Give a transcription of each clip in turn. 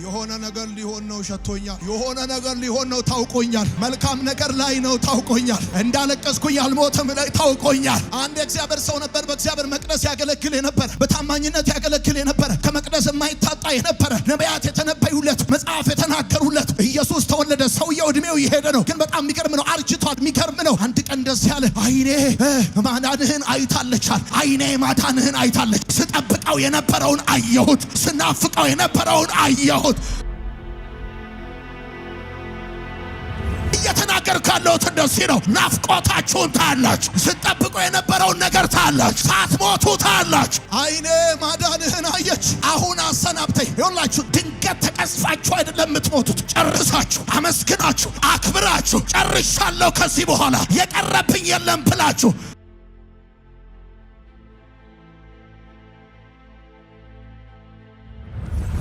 የሆነ ነገር ሊሆን ነው ሸቶኛል። የሆነ ነገር ሊሆን ነው ታውቆኛል። መልካም ነገር ላይ ነው ታውቆኛል። እንዳለቀስኩኝ አልሞትም ላይ ታውቆኛል። አንድ የእግዚአብሔር ሰው ነበር። በእግዚአብሔር መቅደስ ያገለግል የነበረ፣ በታማኝነት ያገለግል የነበረ፣ ከመቅደስ የማይታጣ የነበረ፣ ነቢያት የተነበዩለት፣ መጽሐፍ የተናገሩለት። ኢየሱስ ተወለደ። ሰውየው እድሜው ይሄደ ነው፣ ግን በጣም የሚገርም ነው። አርጅቷል። የሚገርም ነው። አንድ ቀን ደስ ያለ አይኔ ማዳንህን አይታለቻል። አይኔ ማዳንህን አይታለች። ስጠብቀው የነበረውን አየሁት። ስናፍቀው የነበረውን አየሁት። እየተናገርኩ ያለሁት እንደዚህ ነው። ናፍቆታችሁን ታያላችሁ። ስጠብቁ የነበረውን ነገር ታያላችሁ። ሳትሞቱ ታያላችሁ። አይኔ ማዳንህን አየች። አሁን አሰናብተኝ። ይኸውላችሁ ድንገት ተቀስፋችሁ አይደለም የምትሞቱት። ጨርሳችሁ አመስግናችሁ አክብራችሁ ጨርሻለሁ ከዚህ በኋላ የቀረብኝ የለም ብላችሁ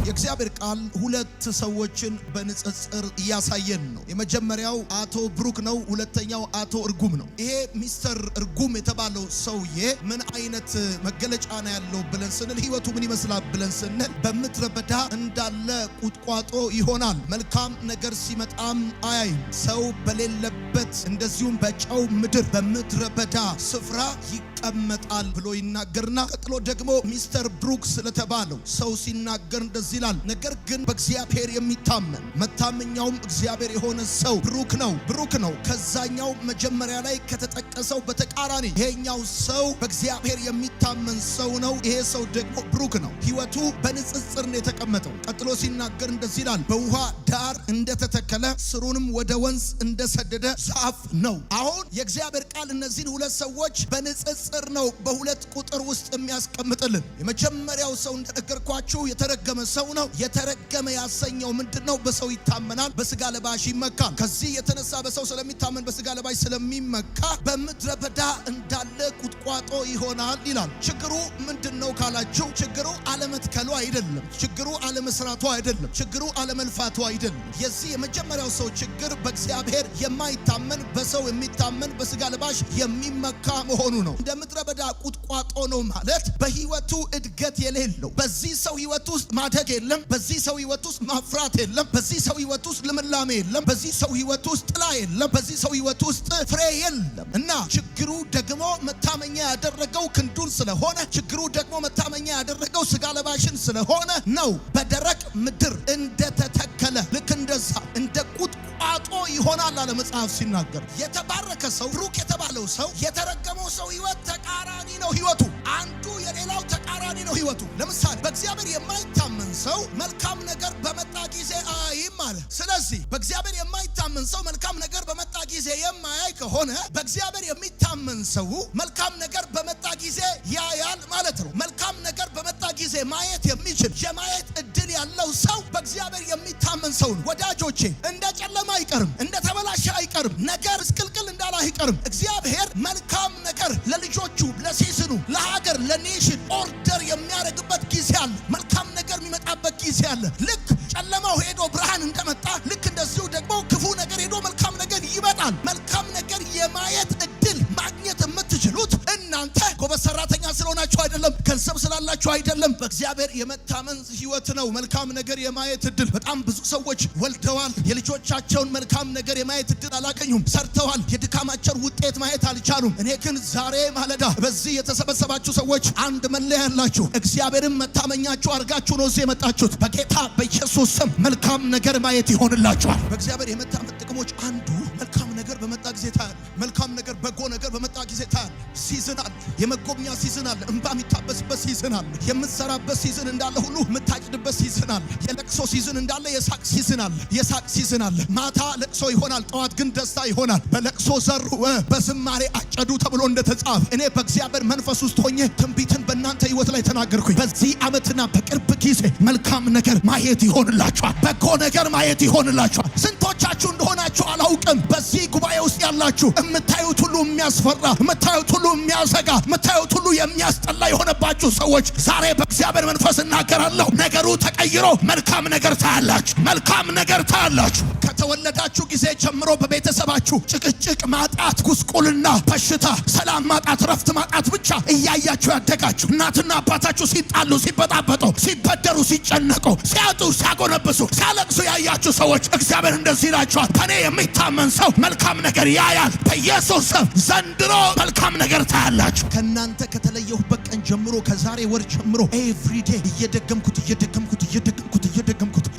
የእግዚአብሔር ቃል ሁለት ሰዎችን በንጽጽር እያሳየን ነው። የመጀመሪያው አቶ ብሩክ ነው። ሁለተኛው አቶ እርጉም ነው። ይሄ ሚስተር እርጉም የተባለው ሰውዬ ምን አይነት መገለጫ ነው ያለው ብለን ስንል፣ ህይወቱ ምን ይመስላል ብለን ስንል፣ በምድረ በዳ እንዳለ ቁጥቋጦ ይሆናል። መልካም ነገር ሲመጣም አያይም። ሰው በሌለበት እንደዚሁም በጨው ምድር በምድረ በዳ ስፍራ ይቀመጣል ብሎ ይናገርና ቀጥሎ ደግሞ ሚስተር ብሩክ ስለተባለው ሰው ሲናገር እንደዚህ ይላል። ነገር ግን በእግዚአብሔር የሚታመን መታመኛውም እግዚአብሔር የሆነ ሰው ብሩክ ነው። ብሩክ ነው ከዛኛው መጀመሪያ ላይ ከተጠቀሰው በተቃራኒ ይሄኛው ሰው በእግዚአብሔር የሚታመን ሰው ነው። ይሄ ሰው ደግሞ ብሩክ ነው። ህይወቱ በንጽጽር ነው የተቀመጠው። ቀጥሎ ሲናገር እንደዚህ ይላል። በውሃ ዳር እንደተተከለ ስሩንም ወደ ወንዝ እንደሰደደ ዛፍ ነው። አሁን የእግዚአብሔር ቃል እነዚህን ሁለት ሰዎች በንጽጽር ነው በሁለት ቁጥር ውስጥ የሚያስቀምጥልን። የመጀመሪያው ሰው እንደነገርኳችሁ የተረገመ ሰው ነው። የተረገመ ያሰኘው ምንድነው? በሰው ይታመናል፣ በስጋ ለባሽ ይመካል። ከዚህ የተነሳ በሰው ስለሚታመን በስጋ ለባሽ ስለሚመካ በምድረ በዳ እንዳለ ቁጥቋጦ ይሆናል ይላል። ችግሩ ምንድነው ካላችሁ፣ ችግሩ አለመትከሉ አይደለም። ችግሩ አለመስራቱ አይደለም። ችግሩ አለመልፋቱ አይደለም። የዚህ የመጀመሪያው ሰው ችግር በእግዚአብሔር የማይታመን በሰው የሚታመን በስጋ ለባሽ የሚመካ መሆኑ ነው። እንደ ምድረ በዳ ቁጥቋጦ ነው ማለት በህይወቱ እድገት የሌለው፣ በዚህ ሰው ህይወት ውስጥ ማደግ የለም። በዚህ ሰው ህይወት ውስጥ ማፍራት የለም። በዚህ ሰው ህይወት ውስጥ ልምላሜ የለም። በዚህ ሰው ህይወት ውስጥ ጥላ የለም። በዚህ ሰው ህይወት ውስጥ ፍሬ የለም እና ችግሩ ደግሞ መታመኛ ያደረገው ክንዱን ስለሆነ፣ ችግሩ ደግሞ መታመኛ ያደረገው ስጋ ለባሽን ስለሆነ ነው። በደረቅ ምድር እንደተተከለ ልክ እንደዛ እንደ ቁጥቋጦ ይሆናል አለ መጽሐፍ ሲናገር። የተባረከ ሰው ብሩክ የተባለው ሰው የተረገመው ሰው ህይወት ተቃራኒ ነው። ህይወቱ አንዱ የሌላው ተቃራኒ ነው ህይወቱ። ለምሳሌ በእግዚአብሔር የማይታመን ሰው መልካም ነገር በመጣ ጊዜ አያይም አለ። ስለዚህ በእግዚአብሔር የማይታመን ሰው መልካም ነገር በመጣ ጊዜ የማያይ ከሆነ በእግዚአብሔር የሚታመን ሰው መልካም ነገር በመጣ ጊዜ ያያል ማለት ነው። መልካም ነገር በመጣ ጊዜ ማየት የሚችል የማየት እድል ያለው ሰው በእግዚአብሔር የሚታመን ሰው ነው። ወዳጆቼ እንደ ጨለማ አይቀርም፣ እንደ ተበላሸ አይቀርም፣ ነገር እስቅልቅል እንዳለ አይቀርም። እግዚአብሔር መልካም ነገር ለልጆቹ ለሲዝኑ፣ ለሀገር፣ ለኔሽን ኦርደር የሚያደርግበት ጊዜ አለ። መልካም ነገር የሚመጣበት ጊዜ አለ። ልክ ጨለማው ሄዶ ብርሃን እንደመጣ ልክ እንደዚሁ ደግሞ ክፉ ነገር ሄዶ መልካም ነገር ይመጣል። መልካም ነገር የማየት እድል ማግኘት የምትችሉት እናንተ ጎበዝ ሰራተኛ ስለሆናችሁ አይደለም፣ ገንዘብ ስላላችሁ አይደለም። በእግዚአብሔር የመታመን ህይወት ነው መልካም ነገር የማየት እድል። በጣም ብዙ ሰዎች ወልደዋል፣ የልጆቻቸውን መልካም ነገር የማየት እድል አላገኙም። ሰርተዋል፣ የድካማቸውን ውጤት ማየት አልቻሉም። እኔ ግን ዛሬ ማለዳ በዚህ የተሰበሰባችሁ ሰዎች አንድ መለያ ያላችሁ፣ እግዚአብሔርን መታመኛችሁ አድርጋችሁ ነው እዚህ የመጣችሁት። በጌታ በኢየሱስ ስም መልካም ነገር ማየት ይሆንላችኋል። በእግዚአብሔር የመታመን ጥቅሞች አንዱ መልካም ነገር በመጣ ጊዜ ታያል። መልካም ነገር በጎ ነገር በመጣ ጊዜ ታያል። ሲዝን አለ፣ የመጎብኛ ሲዝን አለ፣ እንባ የሚታበስበት ሲዝን አለ። የምትሰራበት ሲዝን እንዳለ ሁሉ የምታጭድበት ሲዝን አለ። የለቅሶ ሲዝን እንዳለ የሳቅ ሲዝን አለ። የሳቅ ሲዝን አለ። ማታ ለቅሶ ይሆናል፣ ጠዋት ግን ደስታ ይሆናል። በለቅሶ ዘሩ በዝማሬ አጨዱ ተብሎ እንደተጻፈ እኔ በእግዚአብሔር መንፈስ ውስጥ ሆኜ ትንቢትን በእናንተ ህይወት ላይ ተናገርኩኝ። በዚህ ዓመትና በቅርብ ጊዜ መልካም ነገር ማየት ይሆንላችኋል። በጎ ነገር ማየት ይሆንላችኋል። ስንቶቻችሁ እንደሆናችሁ አላውቅም። በዚህ ጉባኤ ውስጥ ያላችሁ የምታዩት ሁሉ የሚያስፈራ የምታዩት ሁሉ የሚያሰጋ የምታዩት ሁሉ የሚያስጠላ የሆነባችሁ ሰዎች ዛሬ በእግዚአብሔር መንፈስ እናገራለሁ። ነገሩ ተቀይሮ መልካም ነገር ታያላችሁ። መልካም ነገር ታያላችሁ። ከተወለዳችሁ ጊዜ ጀምሮ በቤተሰባችሁ ጭቅጭቅ፣ ማጣት፣ ጉስቁልና፣ በሽታ፣ ሰላም ማጣት፣ ረፍት ማጣት ብቻ እያያችሁ ያደጋችሁ እናትና አባታችሁ ሲጣሉ፣ ሲበጣበጡ፣ ሲበደሩ፣ ሲጨነቁ፣ ሲያጡ፣ ሲያጎነብሱ፣ ሲያለቅሱ ያያችሁ ሰዎች እግዚአብሔር እንደዚህ ይላችኋል፣ በእኔ የሚታመን ሰው መልካም ነገር ያያል። በኢየሱስ ስም ዘንድሮ መልካም ነገር ታያላችሁ። ከእናንተ ከተለየሁበት ቀን ጀምሮ ከዛሬ ወር ጀምሮ ኤቭሪዴ እየደገምኩት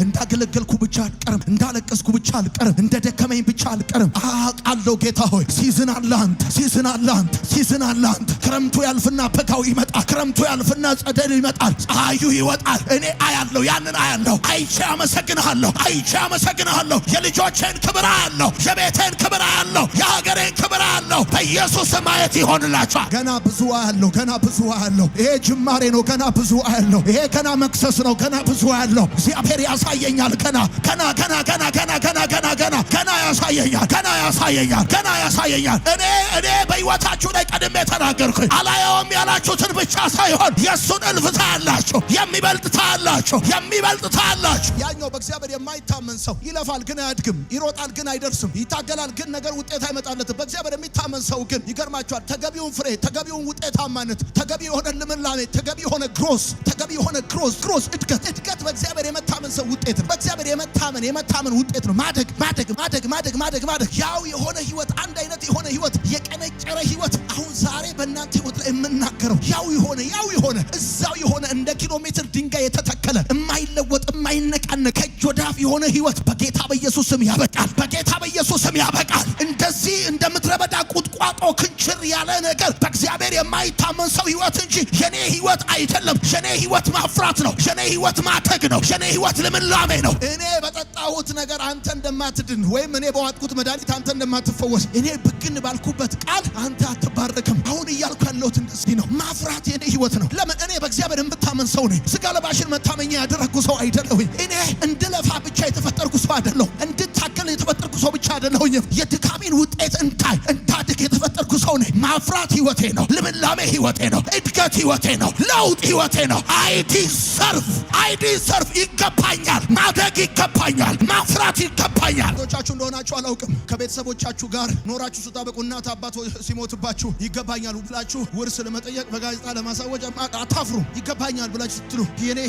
እንዳገለገልኩ ብቻ አልቀርም፣ እንዳለቀስኩ ብቻ አልቀርም፣ እንደደከመኝ ብቻ አልቀርም። አውቃለሁ ጌታ ሆይ ሲዝን አለ አንተ። ክረምቱ ያልፍና በጋው ይመጣል። ክረምቱ ያልፍና ጸደይ ይመጣል። ፀሐዩ ይወጣል። እኔ አያለሁ፣ ያንን አያለሁ። አይቼ አመሰግንሃለሁ። የልጆቼን ክብር አያለሁ፣ የቤቴን ክብር አያለሁ፣ የሀገሬን ክብር አያለሁ። በኢየሱስ ማየት ይሆንላችኋል። ገና ብዙ አያለሁ። ይሄ ጅማሬ ነው። ገና ብዙ አያለሁ። ይሄ ገና መክሰስ ነው። ገና ብዙ አያለሁ። እግዚአብሔር ያሳየኛል። ገና ያሳየኛል። እኔ በሕይወታችሁ ላይ ቀድሜ ተናገርኩኝ። አላየውም ያላችሁትን ብቻ ሳይሆን የእሱን እልፍ ታያላችሁ። የሚበልጥ ታያላችሁ። ያኛው በእግዚአብሔር የማይታመን ሰው ይለፋል ግን አያድግም፣ ይሮጣል ግን አይደርስም፣ ይታገላል ግን ነገር ውጤት አይመጣለትም። በእግዚአብሔር የሚታመን ሰው ግን ይገርማችኋል፣ ተገቢውን ፍሬ፣ ተገቢውን ውጤታማነት፣ ተገቢ የሆነ ልምላሜ፣ ተገቢ የሆነ ግሮስ እድገት በእግዚአብሔር የመታመን ሰው ውጤት ነው። በእግዚአብሔር የመታመን ውጤት ነው። ማደግ ያው የሆነ ህይወት፣ አንድ አይነት የሆነ ህይወት፣ የቀነጨረ ህይወት። አሁን ዛሬ በእናንተ ህይወት ላይ የምናገረው ያው የሆነ እዛው የሆነ እንደ ኪሎ ሜትር ድንጋይ የተተከለ የማይለወጥ የማይነቃነቅ ከእጅ ወዳፍ የሆነ ህይወት በጌታ በኢየሱስ ስም ያበቃል። እንደዚህ እንደ ምድረ በዳ ቁጥቋጦ ክንችር ያለ ነገር በእግዚአብሔር የማይታመን ሰው ህይወት እንጂ የኔ ህይወት አይደለም። የኔ ህይወት ማፍራት ነው። የኔ ህይወት ማተግ ነው። የኔ ህይወት ልምላሜ ነው። እኔ በጠጣሁት ነገር አንተ እንደማትድን ወይም እኔ በዋጥኩት መድኃኒት አንተ እንደማትፈወስ፣ እኔ ብግን ባልኩበት ቃል አንተ አትባረክም። አሁን እያልኩ ያለሁት እንደዚህ ነው። ማፍራት የኔ ህይወት ነው። ለምን? እኔ በእግዚአብሔር የምታመን ሰው ነኝ። ስጋ ለባሽን መታመኛ ያደረግኩ ሰው አይደለሁኝ። እኔ እንድለፋ ብቻ የተፈጠርኩ ሰው አይደለሁ። እንድታገል የተፈጠርኩ ሰው ብቻ አይደለሁኝም። የድካሜን ውጤት እንዳድግ የተፈጠርኩ ሰው ነኝ። ማፍራት ህይወቴ ነው። ልምላሜ ህይወቴ ነው። እድገት ህይወቴ ነው። ለውጥ ህይወቴ ነው። አይ ዲሰርቭ ይገባኛል። ማደግ ይገባኛል። ማፍራት ይገባኛል። ቶቻችሁ እንደሆናችሁ አላውቅም። ከቤተሰቦቻችሁ ጋር ኖራችሁ ስታበቁ እናት አባት ሲሞትባችሁ ይገባኛል ብላችሁ ውርስ ለመጠየቅ በጋዜጣ ለማሳወቅ አታፍሩ። ይገባኛል ብላችሁ ስትሉ የኔ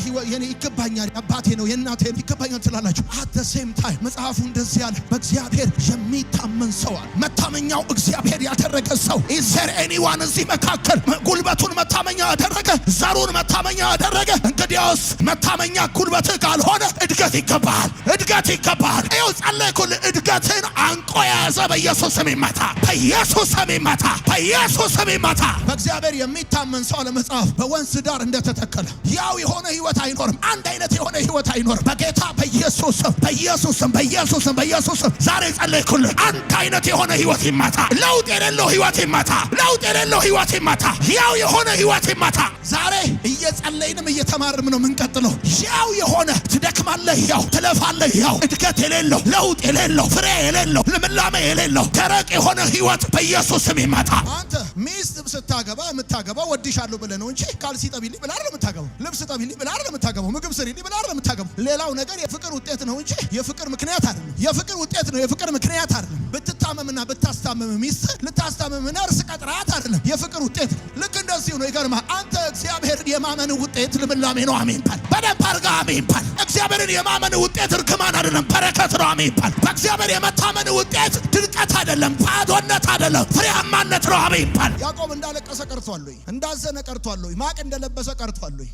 ይገባኛል፣ አባቴ ነው፣ የእናቴ ይገባኛል ትላላችሁ። at the same time መጽሐፉ እንደዚህ ያለ በእግዚአብሔር የሚታመን ሰው አለ። መታመኛው እግዚአብሔር ያደረገ ሰው is there anyone እዚህ መካከል ጉልበቱን መታመኛ ያደረገ፣ ዘሩን መታመኛ ያደረገ? እንግዲያውስ መታመኛ ጉልበትህ ካልሆነ እድገት ይገባል። ይኸው ጸለይኩልህ። እድገትን አንቆ የያዘ በኢየሱስ ስም ይመታ። በእግዚአብሔር የሚታመን ሰው ለመጽሐፍ በወንዝ ዳር እንደተተከለ ያው የሆነ ህይወት አይኖርም። አንድ አይነት የሆነ ህይወት አይኖርም። በጌታ በኢየሱስ ስም ዛሬ ጸለይኩልህ። አንድ አይነት የሆነ ህይወት ይመታ። ለውጥ የሌለው ህይወት ይመታ። ያው የሆነ ህይወት ይመታ። ዛሬ እየጸለይንም እየተማርንም ነው የምንቀጥለው። ያው የሆነ ትደክማለህ፣ ያው ትለፋለህ፣ ያው እድገት የሌለው፣ ለውጥ የሌለው፣ ፍሬ የሌለው፣ ልምላሜ የሌለው ደረቅ የሆነ ህይወት በኢየሱስ ስም ይመታ። አንተ ሚስት ስታገባ የምታገባው ወድሻለሁ ብለህ ነው እንጂ ካልሲ ጠቢልኝ ብለህ አይደለም የምታገባው። ልብስ ጠቢልኝ ብለህ አይደለም የምታገባው። ምግብ ስሪልኝ ብለህ አይደለም የምታገባው። ሌላው ነገር የፍቅር ውጤት ነው እንጂ የፍቅር ምክንያት አይደለም። የፍቅር ውጤት ነው፣ የፍቅር ምክንያት አይደለም። ብትታመምና ብታስታመም ሚስት ልታስታመም ነርስ ቀጥራት አይደለም፣ የፍቅር ውጤት። ልክ እንደዚሁ ነው። ይገርምሃል። አንተ እግዚአብሔርን የማመን ውጤት ልምላሜ ነው። አሜን ባል። በደንብ አድርጋ አሜን ባል። እግዚአብሔርን የማመን ውጤት እርግማን አይደለም፣ በረከት ነው። አሜን ባል። በእግዚአብሔር የመታመን ውጤት ድርቀት አይደለም፣ ባዶነት አይደለም፣ ፍሬያማነት ነው። አሜን ባል። ያዕቆብ እንዳለቀሰ ቀርቷል ወይ? እንዳዘነ ቀርቷል ወይ? ማቅ እንደለበሰ ቀርቷል ወይ?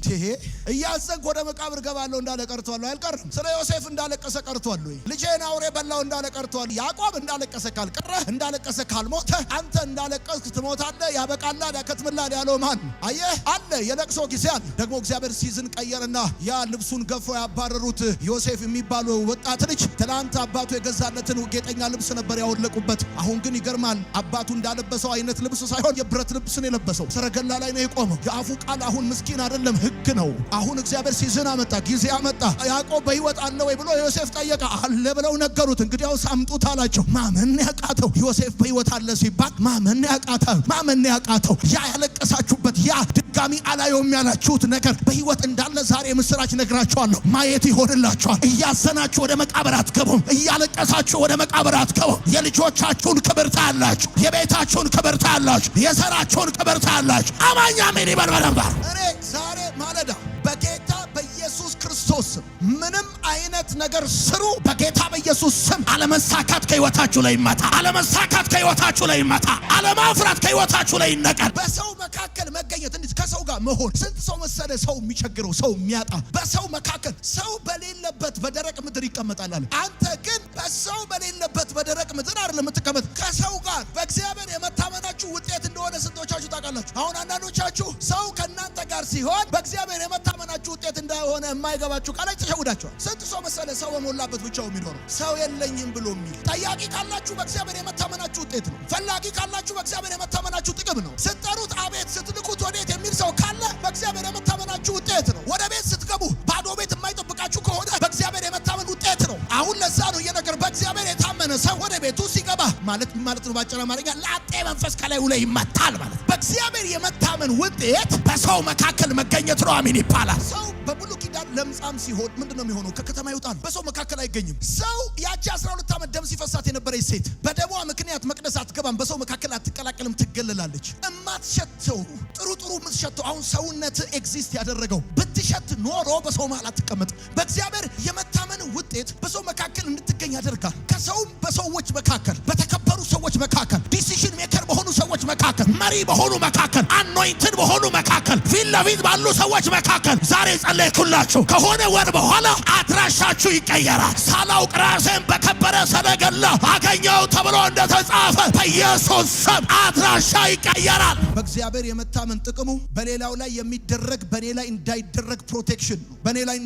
እያዘንኩ ወደ መቃብር ገባለሁ እንዳለ ቀርቷል ወይ? አልቀርም። ስለ ዮሴፍ እንዳለቀሰ ቀርቷል ወይ? ልጄን አውሬ በላው እንዳለ ቀርቷል። ያዕቆብ እንዳለቀሰ ካልቀረ፣ እንዳለቀሰ ካልሞተ፣ አንተ እያለቀስክ ትሞታለህ፣ ያበቃላል፣ ያከትምላል ያለው ማን? አየህ አለ። የለቅሶ ጊዜ አለ። ደግሞ እግዚአብሔር ሲዝን ቀየረና ያ ልብሱን ገፎ ያባረሩት ዮሴፍ የሚባለው ወጣት ልጅ ትናንት አባቱ የገዛለትን ጌጠኛ ልብስ ነበር ያወለቁበት። አሁን ግን ይገርማል። አባቱ እንዳለበሰው አይነት ልብስ ሳይሆን የብረት ልብስን የለበሰው ሰረገላ ላይ ነው የቆመው። የአፉ ቃል አሁን ምስኪን አይደለም፣ ሕግ ነው። አሁን እግዚአብሔር ሲዝን አመጣ፣ ጊዜ አመጣ። ያዕቆብ በሕይወት አለ ወይ ብሎ ዮሴፍ ጠየቀ። አለ ብለው ነገሩት። እንግዲያውስ አምጡት አላቸው። ማመን ያቃተው ዮሴፍ በሕይወት አለ ሲባል ማመን ያቃተው ያ ያለቀሳችሁበት ያ ድጋሚ አላየውም ያላችሁት ነገር በሕይወት እንዳለ ዛሬ ምስራች ነግራችኋለሁ። ማየት ይሆንላችኋል። እያዘናችሁ ወደ መቃብር አትገቡም። እያለቀሳችሁ ወደ መቃብር አትገቡም። የልጆቻችሁን ክብር ታያላችሁ። የቤታችሁን ክብር ታያላችሁ። የዘራችሁን ክብር ታያላችሁ። አማኛ ምን ይበልበለባል። እኔ ዛሬ ማለዳ በጌታ በኢየሱስ ክርስቶስ ስም ምንም አይነት ነገር ስሩ። በጌታ በኢየሱስ ስም አለመሳካት ከሕይወታችሁ ላይ ይመታ። አለመሳካት ከሕይወታችሁ ላይ ይመታ። አለማፍራት ከሕይወታችሁ ላይ ይነቀል። በሰው መካከል መገኘት እንዴ ከሰው ጋር መሆን ስንት ሰው መሰለ ሰው የሚቸግረው ሰው የሚያጣ በሰው መካከል ሰው በሌለበት በደረቅ ምድር ይቀመጣል አለ። አንተ ግን በሰው በሌለበት በደረቅ ምድር አይደለም የምትቀመጥ ከሰው ጋር። በእግዚአብሔር የመታመናችሁ ውጤት እንደሆነ ስንቶቻችሁ ታውቃላችሁ? አሁን አንዳንዶቻችሁ ሰው ከእናንተ ጋር ሲሆን በእግዚአብሔር የመታመናችሁ ውጤት እንዳይሆነ የማይገባችሁ ቃላይ ተሸውዳችኋል። ስንት ሰው መሰለ ሰው በሞላበት ብቻው የሚኖረው ሰው የለኝም ብሎ የሚል። ጠያቂ ካላችሁ በእግዚአብሔር የመታመናችሁ ውጤት ነው። ፈላጊ ካላችሁ በእግዚአብሔር የመታመናችሁ ጥቅም ነው። ስትጠሩት አቤት ስትልኩት ወዴት የሚል ሰው ካለ በእግዚአብሔር የመታመናችሁ ውጤት ነው። ወደ ቤት ስትገቡ ባዶ ቤት የማይጠብቃችሁ ከሆነ በእግዚአብሔር የመታመን ውጤት ነው። አሁን ለዛ ነው እየነገር በእግዚአብሔር የታመነ ሰው ወደ ቤቱ ሲገባ ማለት ነው ባጭር አማርኛ ላጤ መንፈስ ከላዩ ላይ ይመታል ማለት። በእግዚአብሔር የመታመን ውጤት በሰው መካከል መገኘት ነው። አሜን ይባላል። ሰው በብሉይ ኪዳን ለምጻም ሲሆን ምንድነው የሚሆነው? ከከተማ ይወጣል። በሰው መካከል አይገኝም። ሰው ያቺ 12 ዓመት ደም ሲፈሳት የነበረች ሴት በደሟ ምክንያት መቅደስ አትገባም፣ በሰው መካከል አትቀላቀልም፣ ትገለላለች። እማትሸተው ጥሩ የምትሸተው አሁን ሰውነት ኤግዚስት ያደረገው ብትሸት ኖሮ በሰው መሃል አትቀመጥ። በእግዚአብሔር የመታመን ውጤት በሰው መካከል እንድትገኝ ያደርጋል። ከሰውም በሰዎች መካከል በተከበሩ ሰዎች መካከል ዲሲሽን ሜከር በሆኑ ሰዎች መካከል መሪ በሆኑ መካከል አኖይንትድ በሆኑ መካከል ፊት ለፊት ባሉ ሰዎች መካከል ዛሬ ጸለይኩላችሁ። ከሆነ ወር በኋላ አድራሻችሁ ይቀየራል። ሳላውቅ ራሴን በከበረ ሰረገላ አገኘው ተብሎ እንደተጻፈ በኢየሱስ ስም አድራሻ ይቀየራል። በእግዚአብሔር የመታመን ጥቅሙ በሌላው ላይ የሚደረግ በኔ ላይ እንዳይደረግ ፕሮቴክሽን ነው። በኔ ላይ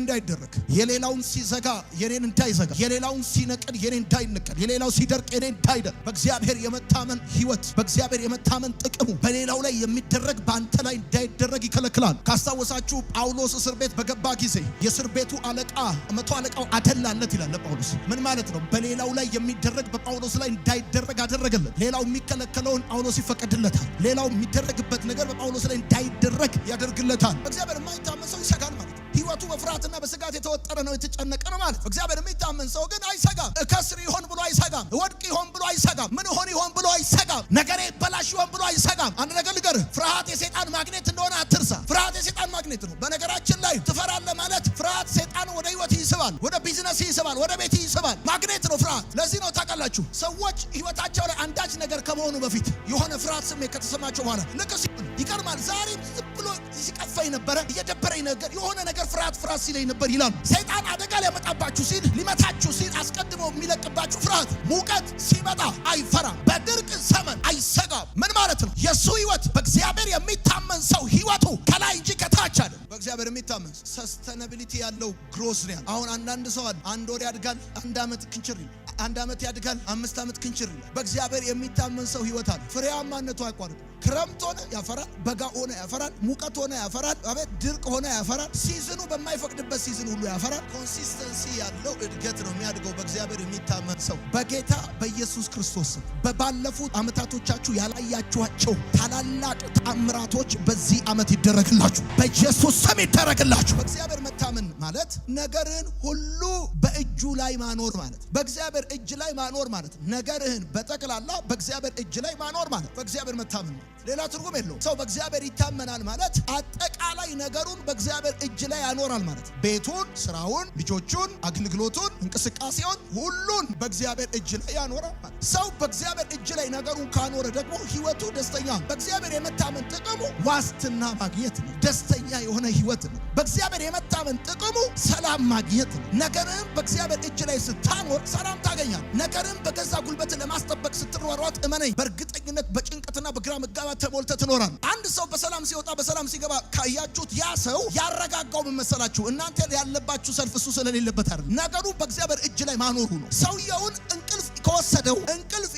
እንዳይደረግ የሌላውን ሲዘጋ የኔን እንዳይዘጋ፣ የሌላውን ሲነቅል የኔ እንዳይነቀል፣ የሌላው ሲደርቅ የኔ እንዳይደርቅ በእግዚአብሔር የመታመን ሕይወት በእግዚአብሔር የመታመን ጥቅሙ በሌላው ላይ የሚደረግ በአንተ ላይ እንዳይደረግ ይከለክላል። ካስታወሳችሁ ጳውሎስ እስር ቤት በገባ ጊዜ የእስር ቤቱ አለቃ መቶ አለቃው አደላለት ይላል ለጳውሎስ። ምን ማለት ነው? በሌላው ላይ የሚደረግ በጳውሎስ ላይ እንዳይደረግ አደረገለት። ሌላው የሚከለከለውን ጳውሎስ ይፈቀድለታል። ሌላው የሚደረግበት ነገር በጳውሎስ ላይ እንዳይደረግ ያደርግለታል። በእግዚአብሔር የማይታመን ሰው ይሰጋል ማለት ነው። ሕይወቱ በፍርሃትና በስጋት የተወጠረ ነው፣ የተጨነቀ ነው ማለት። እግዚአብሔር የሚታመን ሰው ግን አይሰጋም። እከስር ይሆን ብሎ አይሰጋም። ወድቅ ይሆን ብሎ አይሰጋም። ምን ሆን ይሆን ብሎ አይሰጋም። ነገሬ በላሽ ይሆን ብሎ አይሰጋም። አንድ ነገር ልንገርህ፣ ፍርሃት የሰይጣን ማግኔት እንደሆነ አትርሳ። ፍርሃት የሰይጣን ማግኔት ነው። በነገራችን ላይ ትፈራለህ ማለት ፍርሃት ሰይጣን ወደ ሕይወት ይስባል፣ ወደ ቢዝነስ ይስባል፣ ወደ ቤት ይስባል። ማግኔት ነው ፍርሃት። ለዚህ ነው ታውቃላችሁ ሰዎች ሕይወታቸው ላይ አንዳች ነገር ከመሆኑ በፊት የሆነ ፍርሃት ስሜት ከተሰማቸው በኋላ ልክ ሲሆን ይቀርማል። ዛሬም ዝም ብሎ ሲቀፋኝ ነበረ እየደበረኝ ነገር የሆነ ነገር ፍርሃት ሲለኝ ነበር ይላል። ሰይጣን አደጋ ሊያመጣባችሁ ሲል ሊመታችሁ ሲል አስቀድሞ የሚለቅባችሁ ፍርሃት። ሙቀት ሲመጣ አይፈራም፣ በድርቅ ዘመን አይሰጋም። ምን ማለት ነው? የሱ ሕይወት በእግዚአብሔር የሚታመን ሰው ሕይወቱ ከላይ እንጂ ከታች አይደለም። በእግዚአብሔር የሚታመን ሰስተናቢሊቲ ያለው ግሮስ ነው። አሁን አንዳንድ ሰው አለ አንድ ወር ያድጋል፣ አንድ ዓመት ክንችር ይላል፣ አንድ ዓመት ያድጋል፣ 5 ዓመት ክንችር ይላል። በእግዚአብሔር የሚታመን ሰው ሕይወት አለ። ፍሬያማነቱ አይቋረጥም። ክረምት ሆነ ያፈራል፣ በጋ ሆነ ያፈራል፣ ሙቀት ሆነ ያፈራል፣ አቤት ድርቅ ሆነ ያፈራል። ሲዝኑ በማይፈቅድበት ሲዝን ሁሉ ያፈራል። ኮንሲስተንሲ ያለው እድገት ነው የሚያድገው በእግዚአብሔር የሚታመን ሰው። በጌታ በኢየሱስ ክርስቶስ በባለፉት ዓመታቶቻችሁ ያላያችኋቸው ታላላቅ ተአምራቶች በዚህ ዓመት ይደረግላችሁ፣ በኢየሱስ ስም ይደረግላችሁ። በእግዚአብሔር መታመን ማለት ነገርን ሁሉ በእጁ ላይ ማኖር ማለት፣ በእግዚአብሔር እጅ ላይ ማኖር ማለት፣ ነገርህን በጠቅላላ በእግዚአብሔር እጅ ላይ ማኖር ማለት በእግዚአብሔር መታመን ነው። ሌላ ትርጉም የለውም። ሰው በእግዚአብሔር ይታመናል ማለት አጠቃላይ ነገሩን በእግዚአብሔር እጅ ላይ ያኖራል ማለት፣ ቤቱን፣ ስራውን፣ ልጆቹን፣ አገልግሎቱን፣ እንቅስቃሴውን ሁሉን በእግዚአብሔር እጅ ላይ ያኖራል ማለት። ሰው በእግዚአብሔር እጅ ላይ ነገሩን ካኖረ ደግሞ ሕይወቱ ደስተኛ ነው። በእግዚአብሔር የመታመን ጥቅሙ ዋስትና ማግኘት ነው። ደስተኛ የሆነ ሕይወት ነው። በእግዚአብሔር የመታመን ጥቅሙ ሰላም ማግኘት ነው። ነገርህን በእግዚአብሔር እጅ ላይ ስታኖር ሰላም ያገኛል። ነገርን በገዛ ጉልበት ለማስጠበቅ ስትሯሯጥ እመነኝ በእርግጠኝነት በጭንቀትና በግራ መጋባት ተሞልተ ትኖራል። አንድ ሰው በሰላም ሲወጣ በሰላም ሲገባ ካያችሁት ያ ሰው ያረጋጋው ምን መሰላችሁ? እናንተ ያለባችሁ ሰልፍ እሱ ስለሌለበት አይደል፣ ነገሩ በእግዚአብሔር እጅ ላይ ማኖሩ ነው። ሰውየውን እንቅልፍ ከወሰደው እንቅልፍ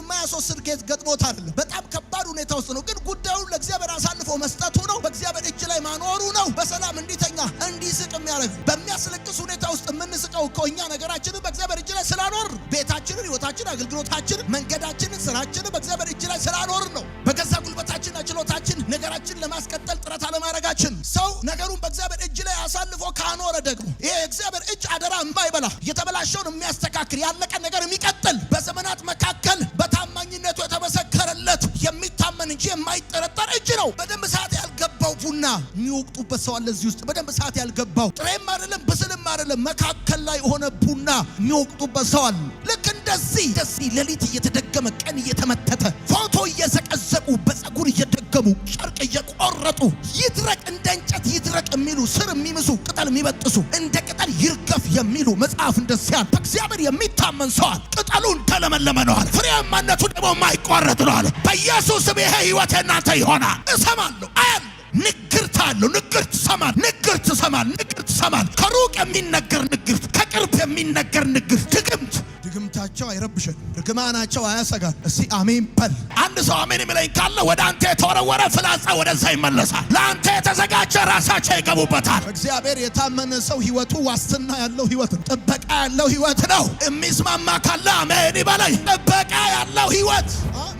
የማያስወስድ ጌት ገጥሞት አይደለም። በጣም ከባድ ሁኔታ ውስጥ ነው፣ ግን ጉዳዩን ለእግዚአብሔር አሳልፎ መስጠቱ ነው። በእግዚአብሔር እጅ ላይ ማኖሩ ነው። በሰላም እንዲተኛ እንዲስቅ የሚያደርግ በሚያስለቅስ ሁኔታ ውስጥ የምንስቀው እኮ እኛ ነገራችንን በእግዚአብሔር እጅ ላይ ስላኖር፣ ቤታችንን፣ ህይወታችንን፣ አገልግሎታችንን፣ መንገዳችንን፣ ስራችንን በእግዚአብሔር እጅ ላይ ስላኖር ነው። በገዛ ጉልበታችን ችሎታችን ነገራችንን ለማስቀጠል ጥረት አለማድረጋችን። ሰው ነገሩን በእግዚአብሔር እጅ ላይ አሳልፎ ካኖረ ደግሞ ይሄ እግዚአብሔር እጅ አደራ የማይበላ የተበላሸውን የሚያስተካክል ያለቀ ነገር የሚቀጥል በዘመናት መካከል በታማኝነቱ የተመሰከረለት የሚታመን እንጂ የማይጠረጠር እጅ ነው። በደንብ ሰዓት ያልገባው ቡና የሚወቅጡበት ሰው አለ እዚህ ውስጥ። በደንብ ሰዓት ያልገባው ጥሬም አይደለም ብስልም አይደለም መካከል ላይ የሆነ ቡና የሚወቅጡበት ሰው አለ። ልክ እንደዚህ ሌሊት እየተደገመ ቀን እየተመተተ ፎቶ እየዘቀዘቁ በፀጉር እየደገሙ ጨርቅ እየቆረጡ ይድረቅ እንደ እንጨት ይድረቅ የሚሉ ስር የሚምሱ ቅጠል የሚበጥሱ እንደ ቅጠል ይርገፍ የሚሉ መጽሐፍ እንደዚያ በእግዚአብሔር የሚታመን ሰው አለ። ቅጠሉ እንደለመለመ ነው አለ፣ ፍሬያማነቱ ደግሞ የማይቋረጥ ነው አለ። በኢየሱስ ስም ይሄ ህይወት እናንተ ይሆናል። እሰማለሁ አያለሁ። ንግርት አለው። ንግርት ሰማል፣ ንግርት ሰማል፣ ንግርት ሰማል። ከሩቅ የሚነገር ንግርት፣ ከቅርብ የሚነገር ንግርት። ድግምታቸው አይረብሸን፣ ርግማናቸው አያሰጋን። እስቲ አሜን በል። አንድ ሰው አሜን የሚለኝ ካለ ወደ አንተ የተወረወረ ፍላጻ ወደዛ ይመለሳል። ለአንተ የተዘጋጀ ራሳቸው ይገቡበታል። እግዚአብሔር የታመነ ሰው ህይወቱ ዋስትና ያለው ህይወት ነው። ጥበቃ ያለው ህይወት ነው። የሚስማማ ካለ አሜን ይበለኝ። ጥበቃ ያለው ህይወት።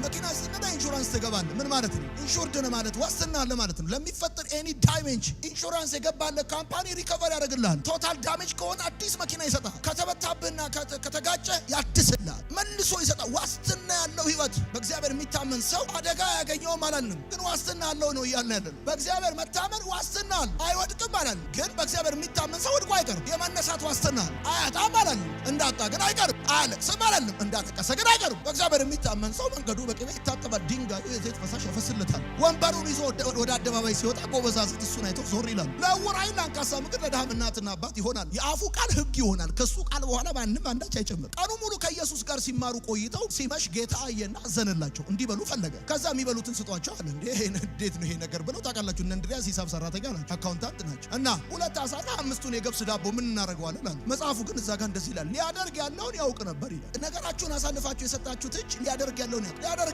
መኪና ስንዳ ኢንሹራንስ ትገባለህ። ምን ማለት ነው? ኢንሹርድ ነው ማለት ዋስትና አለ ማለት ነው። ለሚፈጠር ኤኒ ዳሜጅ ኢንሹራንስ የገባለ ካምፓኒ ሪከቨር ያደርግልሃል። ቶታል ዳሜጅ ከሆነ አዲስ መኪና ይሰጣል። ከተበታብና ከተጋጨ ያድስልሃል፣ መልሶ ይሰጣል። ዋስትና ያለው ህይወት። በእግዚአብሔር የሚታመን ሰው አደጋ ያገኘው ማለት ነው፣ ግን ዋስትና ያለው ነው እያልን ያለን። በእግዚአብሔር መታመን ዋስትና አለ፣ አይወድቅም ማለት ነው። ግን በእግዚአብሔር የሚታመን ሰው ወድቆ አይቀርም። የመነሳት ዋስትና አለ። አያጣም ማለት ነው። እንዳጣ ግን አይቀርም። አያለቅስም ማለት ነው። እንዳተቀሰ ግን አይቀርም። በእግዚአብሔር የሚታመን ሰው መንገዱ በቅቤ ይታጠባል፣ ድንጋዩ የዘይት ፈሳሽ ያፈስለታል። ወንበሩን ይዞ ወደ አደባባይ ሲወጣ ጎበዛዝት እሱን አይተው ዞር ይላሉ። ለዕውር ዓይን ለአንካሳ ምግብ ለድሃም እናትና አባት ይሆናል። የአፉ ቃል ሕግ ይሆናል። ከሱ ቃል በኋላ ማንም አንዳች አይጨምር። ቀኑ ሙሉ ከኢየሱስ ጋር ሲማሩ ቆይተው ሲመሽ ጌታ አየና አዘነላቸው። እንዲበሉ ፈለገ። ከዛ የሚበሉትን ስጧቸው አለ። እንዴት ነው ይሄ ነገር ብለው ታውቃላችሁ። እነ እንድሪያስ ሂሳብ ሰራተኛ ናቸው፣ አካውንታንት ናቸው። እና 2 ዓሣና 5 የገብስ ዳቦ ምን እናደርገዋለን አለ። መጽሐፉ ግን እዛ ጋር እንደዚህ ይላል፣ ሊያደርግ ያለውን ያውቅ ነበር ይላል። ነገራችሁን አሳልፋችሁ የሰጣችሁት እጅ ሊያደርግ ያለውን ያውቃል።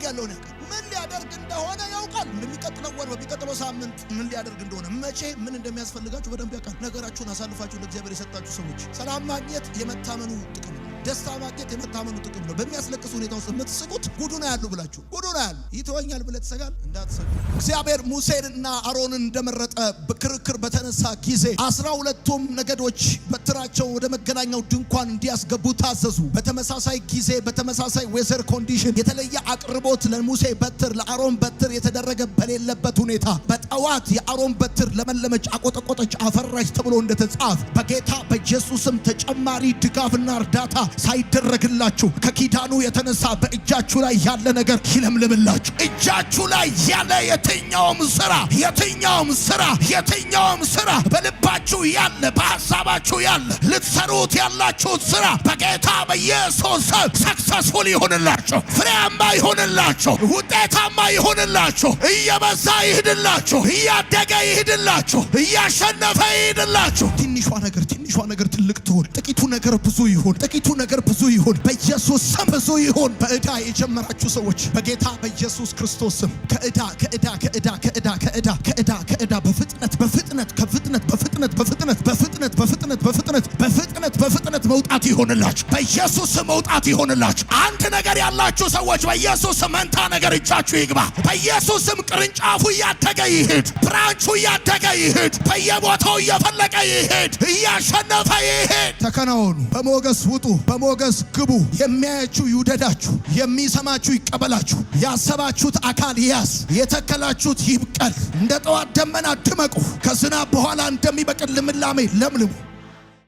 ምን ሊያደርግ እንደሆነ ያውቃል። በሚቀጥለው ወር በሚቀጥለው ሳምንት ምን ሊያደርግ እንደሆነ መቼ ምን እንደሚያስፈልጋችሁ በደንብ ያውቃል። ነገራችሁን አሳልፋችሁ ለእግዚአብሔር የሰጣችሁ ሰዎች ሰላም ማግኘት የመታመኑ ጥቅም ነው። ደስታ ማግኘት የመታመኑ ጥቅም ነው። በሚያስለቅስ ሁኔታ ውስጥ የምትስቁት ጉዱ ነው ያሉ ብላችሁ ጉዱ ነው ያሉ ይተወኛል ብለህ ትሰጋል። እንዳትሰጉ። እግዚአብሔር ሙሴንና አሮንን እንደመረጠ በክርክር በተነሳ ጊዜ 12ቱም ነገዶች በትራቸው ወደ መገናኛው ድንኳን እንዲያስገቡ ታዘዙ። በተመሳሳይ ጊዜ በተመሳሳይ ዌዘር ኮንዲሽን የተለየ አቅርቦት ለሙሴ በትር ለአሮን በትር የተደረገ በሌለበት ሁኔታ በጠዋት የአሮን በትር ለመለመች፣ አቆጠቆጠች፣ አፈራች ተብሎ እንደተጻፈ በጌታ በኢየሱስም ተጨማሪ ድጋፍና እርዳታ ሳይደረግላችሁ ከኪዳኑ የተነሳ በእጃችሁ ላይ ያለ ነገር ይለምልምላችሁ። እጃችሁ ላይ ያለ የትኛውም ስራ በልባችሁ ያለ በሐሳባችሁ ያለ ልትሰሩት ያላችሁት ስራ በጌታ በኢየሱስ ሰክሰስፉል ይሁንላችሁ፣ ፍሬያማ ይሁንላችሁ፣ ውጤታማ ይሁንላችሁ፣ እየበዛ ይሄድላችሁ፣ እያደገ ይሄድላችሁ፣ እያሸነፈ ይሄድላችሁ። ትንሿ ነገር ትልቅ ትሁን፣ ጥቂቱ ነገር ብዙ ይሁን፣ ነገር ብዙ ይሁን፣ በኢየሱስ ስም ብዙ ይሁን። በዕዳ የጀመራችሁ ሰዎች በጌታ በኢየሱስ ክርስቶስ ስም ከዕዳ በፍጥነት መውጣት ይሆንላችሁ። በኢየሱስ ስም መውጣት ይሆንላችሁ። አንድ ነገር ያላችሁ ሰዎች በኢየሱስ ስም መንታ ነገር እጃችሁ ይግባ። በኢየሱስ ስም ቅርንጫፉ እያደገ ይሄድ፣ ብራንቹ እያደገ ይሄድ፣ በየቦታው እየፈለቀ ይሄድ፣ እያሸነፈ ይሄድ። ተከናወኑ። በሞገስ ውጡ፣ በሞገስ ግቡ። የሚያያችሁ ይውደዳችሁ፣ የሚሰማችሁ ይቀበላችሁ። ያሰባችሁት አካል ይያዝ፣ የተከላችሁት ይብቀል። እንደ ጠዋት ደመና ድመቁ፣ ከዝናብ በኋላ እንደሚበቅል ልምላሜ ለምልሙ።